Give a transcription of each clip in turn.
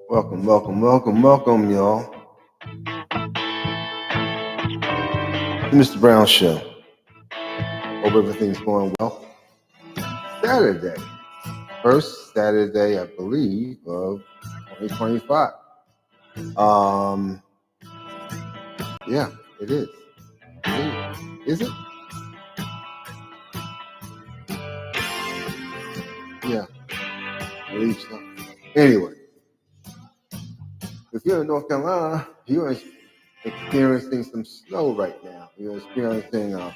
Welcome, y'all, to Mr. Brown Show. Hope everything's going well. Saturday, first Saturday, I believe, of 2025. Um, yeah, it is. Is it? Yeah, I believe so. Anyway, if you're in North Carolina, you're experiencing some snow right now. You're experiencing a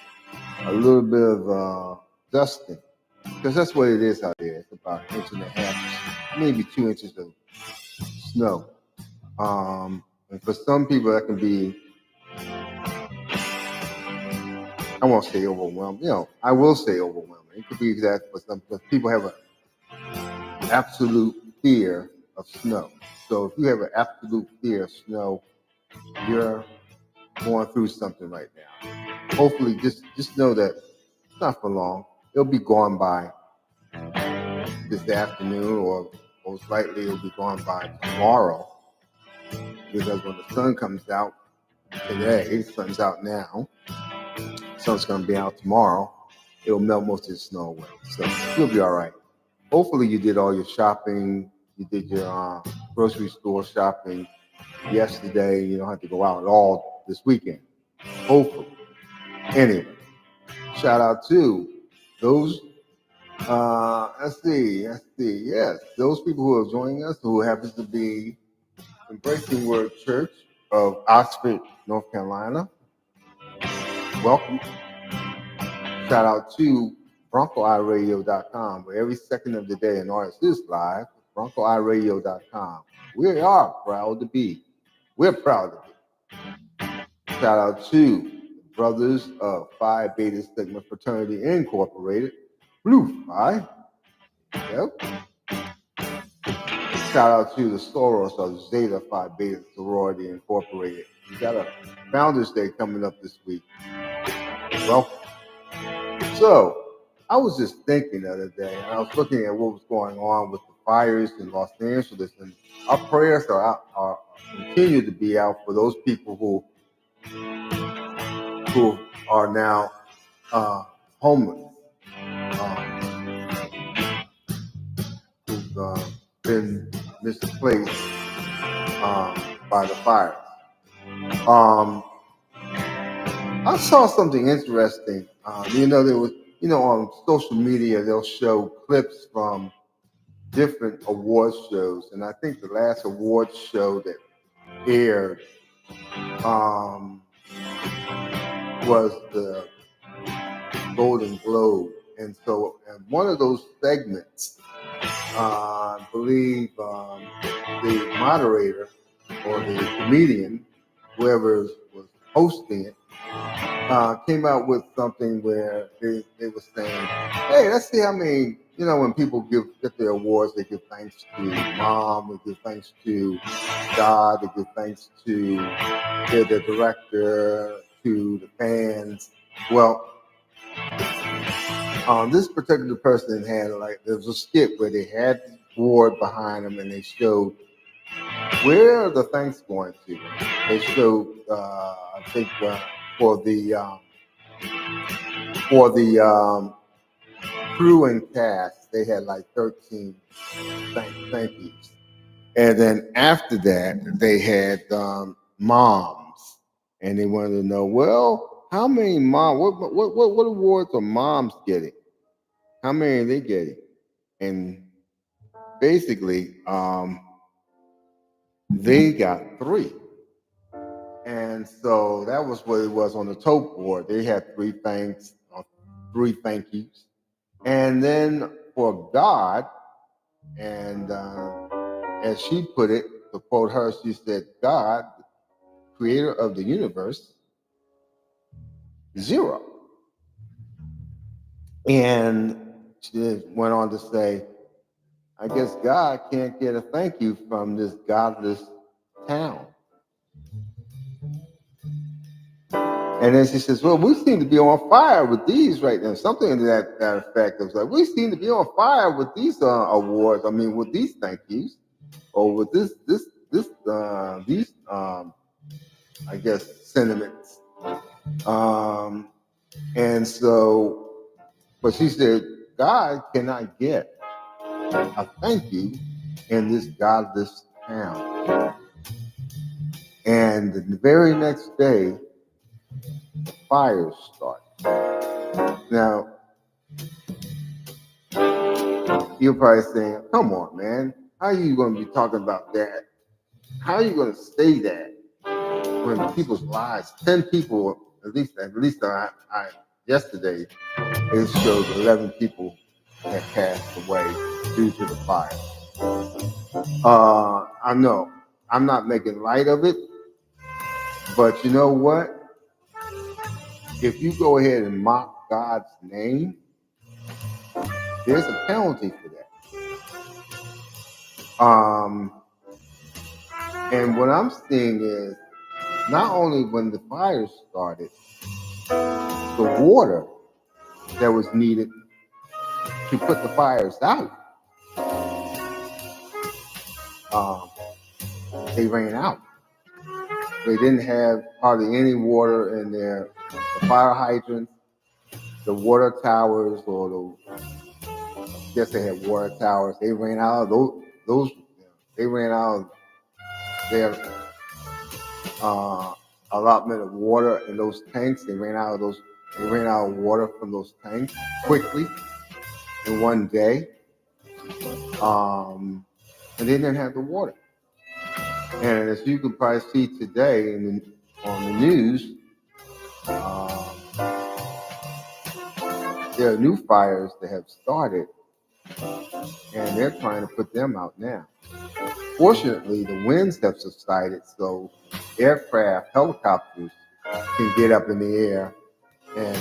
little bit of dusting because that's what it is out there. It's about an inch and a half, maybe 2 inches of snow. And for some people, that can be, I won't say overwhelming. I will say overwhelming. It could be that for some people have an absolute fear of snow. So if you have an absolute fear of snow, you're going through something right now. Hopefully, just know that it's not for long. It'll be gone by this afternoon, or most likely it'll be gone by tomorrow. Because when the sun comes out today, the sun's out now. Sun's going to be out tomorrow. It'll melt most of the snow away. So you'll be all right. Hopefully you did all your shopping. You did your grocery store shopping yesterday. You don't have to go out at all this weekend. Hopefully. Anyway, shout out to those, let's see. Yes, those people who are joining us who happen to be Embracing Word Church of Oxford, North Carolina. Welcome. Shout out to BroncoEyeRadio.com, where every second of the day an artist is live. BroncoEyeRadio.com. We are proud to be. We're proud to be. Shout out to Brothers of Phi Beta Sigma Fraternity Incorporated, Blue Phi. Yep. Shout out to the Soros of Zeta Phi Beta Sorority Incorporated. We got a Founders Day coming up this week. Welcome. So, I was just thinking the other day, and I was looking at what was going on with the fires in Los Angeles, and our prayers are continue to be out for those people who are now homeless, who've been misplaced by the fires. I saw something interesting. There was, on social media, they'll show clips from different award shows. And I think the last award show that aired was the Golden Globe. And so one of those segments, I believe the moderator or the comedian, whoever was hosting it, came out with something where they were saying, hey, let's see how many, when people get their awards, they give thanks to mom, they give thanks to God, they give thanks to the director, to the fans. Well, this particular person had, there was a skit where they had the board behind them and they showed where are the thanks going to. They showed, I think, for the crew and cast, they had 13 thank yous. And then after that, they had moms, and they wanted to know, well, how many moms? What awards are moms getting? How many are they getting? And basically, they got 3. And so that was what it was on the tote board. They had 3 thank yous. And then for God, and as she put it, to quote her, she said, God, creator of the universe, 0. And she went on to say, I guess God can't get a thank you from this godless town. And then she says, well, we seem to be on fire with these right now. Something to that effect. It was like, we seem to be on fire with these awards. I mean, with these thank yous. over these I guess sentiments. And so, but she said, God cannot get a thank you in this godless town. And the very next day, the fires started. Now, you're probably saying, come on, man. How are you going to be talking about that? How are you going to say that when people's lives, 10 people, at least I yesterday, it showed 11 people had passed away due to the fire. I know I'm not making light of it, but you know what? If you go ahead and mock God's name, there's a penalty for that. And what I'm seeing is not only when the fire started, the water that was needed to put the fires out, they ran out. They didn't have hardly any water in the fire hydrants, the water towers, or I guess they had water towers. They ran out of those. They ran out of their allotment of water in those tanks. They ran out of those. They ran out of water from those tanks quickly in one day, and they didn't have the water. And as you can probably see today on the news, there are new fires that have started, and they're trying to put them out now. Fortunately, the winds have subsided, so aircraft, helicopters can get up in the air and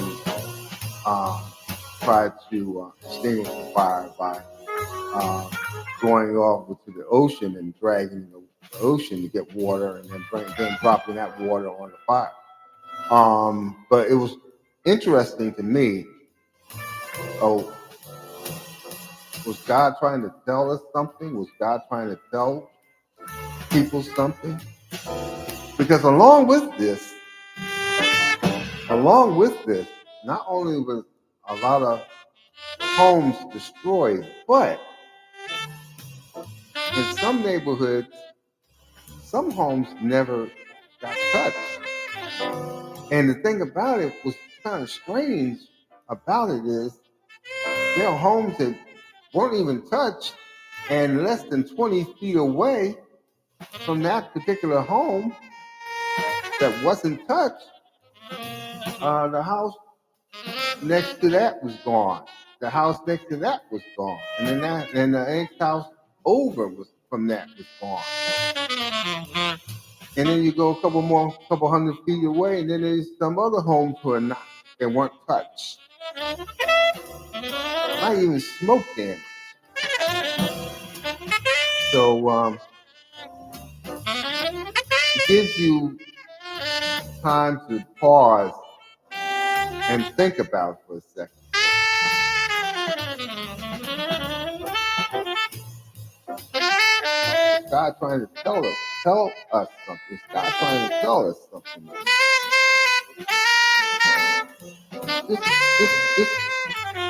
try to extinguish the fire by going off to the ocean and dragging the ocean to get water, and then dropping that water on the fire. But it was interesting to me. Oh, was God trying to tell us something? Was God trying to tell people something? Because along with this, not only was a lot of homes destroyed, but in some neighborhoods, some homes never got touched. And the thing about it was kind of strange about it is there are homes that weren't even touched, and less than 20 feet away from that particular home that wasn't touched, the house next to that was gone. The house next to that was gone, and then the next house over from that was gone. And then you go a couple hundred feet away, and then there's some other homes that weren't touched. Not even smoke damage. So it gives you time to pause and think about it for a second. Is God trying to tell us something? Is God trying to tell us something?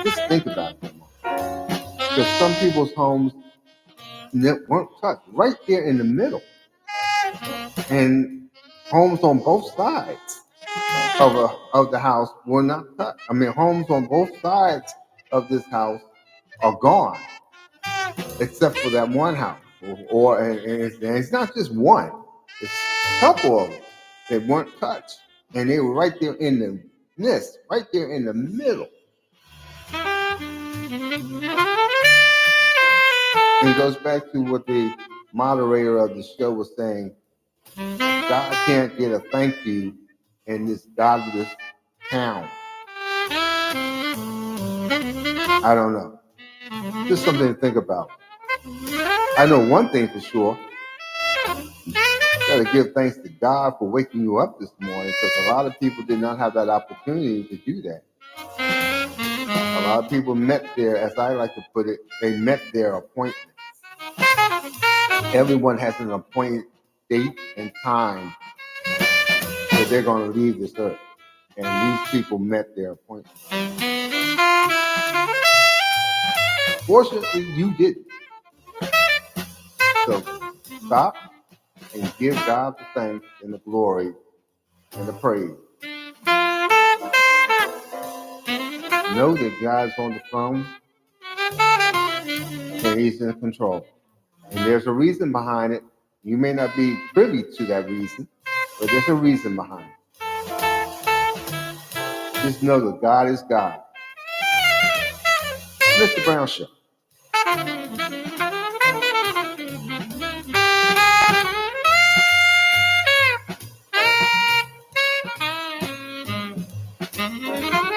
Just think about it. Because some people's homes weren't touched right there in the middle, and homes on both sides of the house were not touched. I mean, homes on both sides of this house are gone, except for that one house. And it's not just one; it's a couple of them that weren't touched, and they were right there in the midst, right there in the middle. And it goes back to what the moderator of the show was saying. God can't get a thank you in this godless town. I don't know. Just something to think about. I know one thing for sure. You got to give thanks to God for waking you up this morning, because a lot of people did not have that opportunity to do that. A lot of people met as I like to put it, they met their appointments. Everyone has an appointed date and time that they're going to leave this earth. And these people met their appointment. Fortunately, you didn't. So stop and give God the thanks and the glory and the praise. Know that God's on the throne and He's in control. And there's a reason behind it. You may not be privy to that reason, but there's a reason behind it. Just know that God is God. Mr. Brown Show.